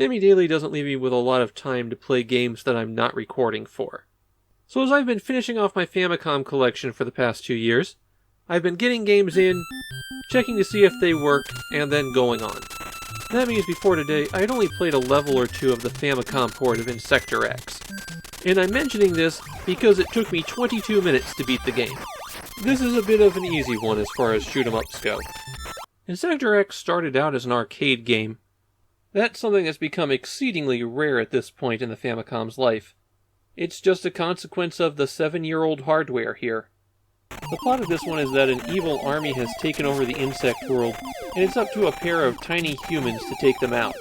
Famidaily doesn't leave me with a lot of time to play games that I'm not recording for. So as I've been finishing off my Famicom collection for the past 2 years, I've been getting games in, checking to see if they work, and then going on. That means before today, I had only played a level or two of the Famicom port of Insector X. And I'm mentioning this because it took me 22 minutes to beat the game. This is a bit of an easy one as far as shoot-em-ups go. Insector X started out as an arcade game. That's something that's become exceedingly rare at this point in the Famicom's life. It's just a consequence of the 7-year-old hardware here. The plot of this one is that an evil army has taken over the insect world, and it's up to a pair of tiny humans to take them out.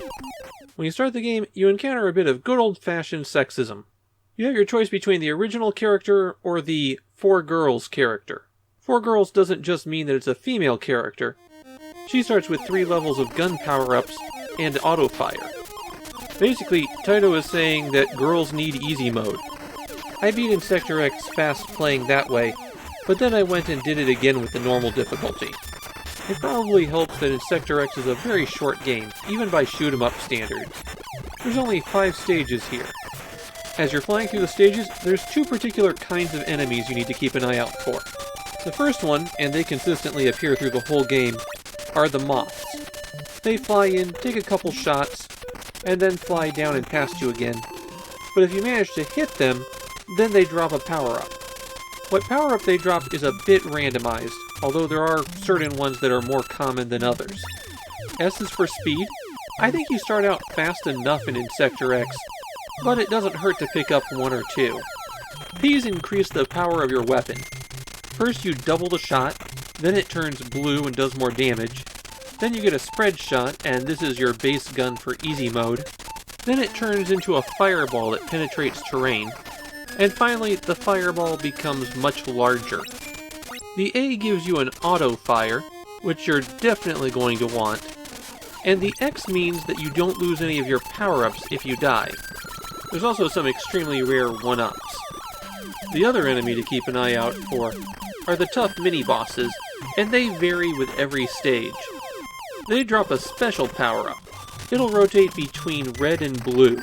When you start the game, you encounter a bit of good old-fashioned sexism. You have your choice between the original character or the 4 girls character. 4 girls doesn't just mean that it's a female character. She starts with 3 levels of gun power-ups and auto-fire. Basically, Taito is saying that girls need easy mode. I beat Insector X fast playing that way, but then I went and did it again with the normal difficulty. It probably helps that Insector X is a very short game, even by shoot-em-up standards. There's only 5 stages here. As you're flying through the stages, there's 2 particular kinds of enemies you need to keep an eye out for. The first one, and they consistently appear through the whole game, are the moths. They fly in, take a couple shots, and then fly down and past you again. But if you manage to hit them, then they drop a power-up. What power-up they drop is a bit randomized, although there are certain ones that are more common than others. S is for speed. I think you start out fast enough in Insector X, but it doesn't hurt to pick up 1 or 2. P's increase the power of your weapon. First you double the shot, then it turns blue and does more damage. Then you get a spread shot, and this is your base gun for easy mode. Then it turns into a fireball that penetrates terrain. And finally, the fireball becomes much larger. The A gives you an auto-fire, which you're definitely going to want. And the X means that you don't lose any of your power-ups if you die. There's also some extremely rare 1-ups. The other enemy to keep an eye out for are the tough mini-bosses, and they vary with every stage. They drop a special power-up. It'll rotate between red and blue,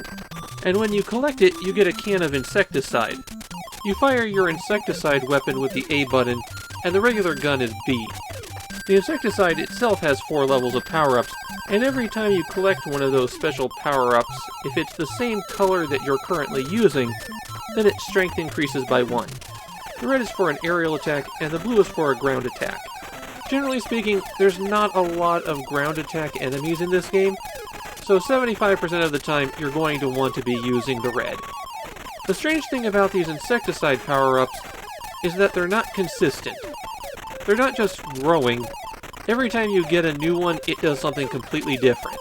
and when you collect it, you get a can of insecticide. You fire your insecticide weapon with the A button, and the regular gun is B. The insecticide itself has 4 levels of power-ups, and every time you collect one of those special power-ups, if it's the same color that you're currently using, then its strength increases by 1. The red is for an aerial attack, and the blue is for a ground attack. Generally speaking, there's not a lot of ground attack enemies in this game, so 75% of the time you're going to want to be using the red. The strange thing about these insecticide power-ups is that they're not consistent. They're not just growing. Every time you get a new one, it does something completely different.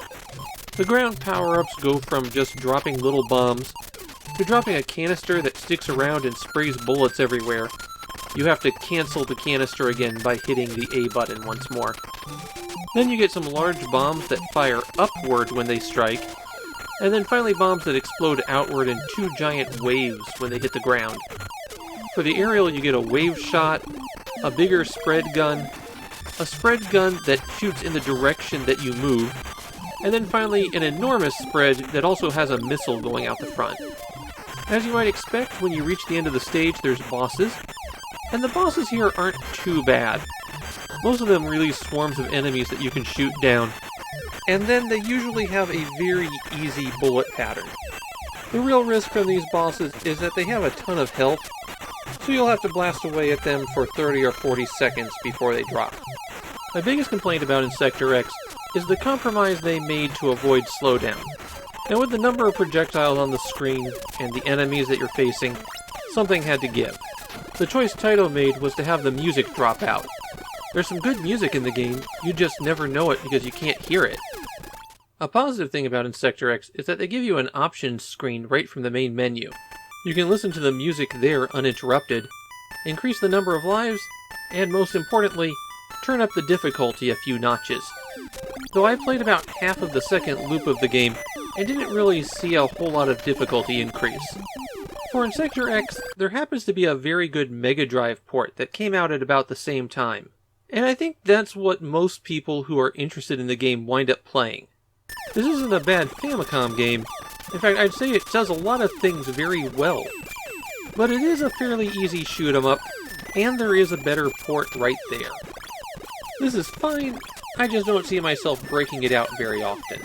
The ground power-ups go from just dropping little bombs to dropping a canister that sticks around and sprays bullets everywhere. You have to cancel the canister again by hitting the A button once more. Then you get some large bombs that fire upward when they strike, and then finally bombs that explode outward in 2 giant waves when they hit the ground. For the aerial, you get a wave shot, a bigger spread gun, a spread gun that shoots in the direction that you move, and then finally an enormous spread that also has a missile going out the front. As you might expect, when you reach the end of the stage, there's bosses, and the bosses here aren't too bad. Most of them release swarms of enemies that you can shoot down, and then they usually have a very easy bullet pattern. The real risk from these bosses is that they have a ton of health, so you'll have to blast away at them for 30 or 40 seconds before they drop. My biggest complaint about Insector X is the compromise they made to avoid slowdown. Now with the number of projectiles on the screen and the enemies that you're facing, something had to give. The choice Taito made was to have the music drop out. There's some good music in the game, you just never know it because you can't hear it. A positive thing about Insector X is that they give you an options screen right from the main menu. You can listen to the music there uninterrupted, increase the number of lives, and most importantly, turn up the difficulty a few notches. Though I played about half of the second loop of the game, and didn't really see a whole lot of difficulty increase. For Insector X, there happens to be a very good Mega Drive port that came out at about the same time. And I think that's what most people who are interested in the game wind up playing. This isn't a bad Famicom game. In fact, I'd say it does a lot of things very well. But it is a fairly easy shoot-'em-up, and there is a better port right there. This is fine, I just don't see myself breaking it out very often.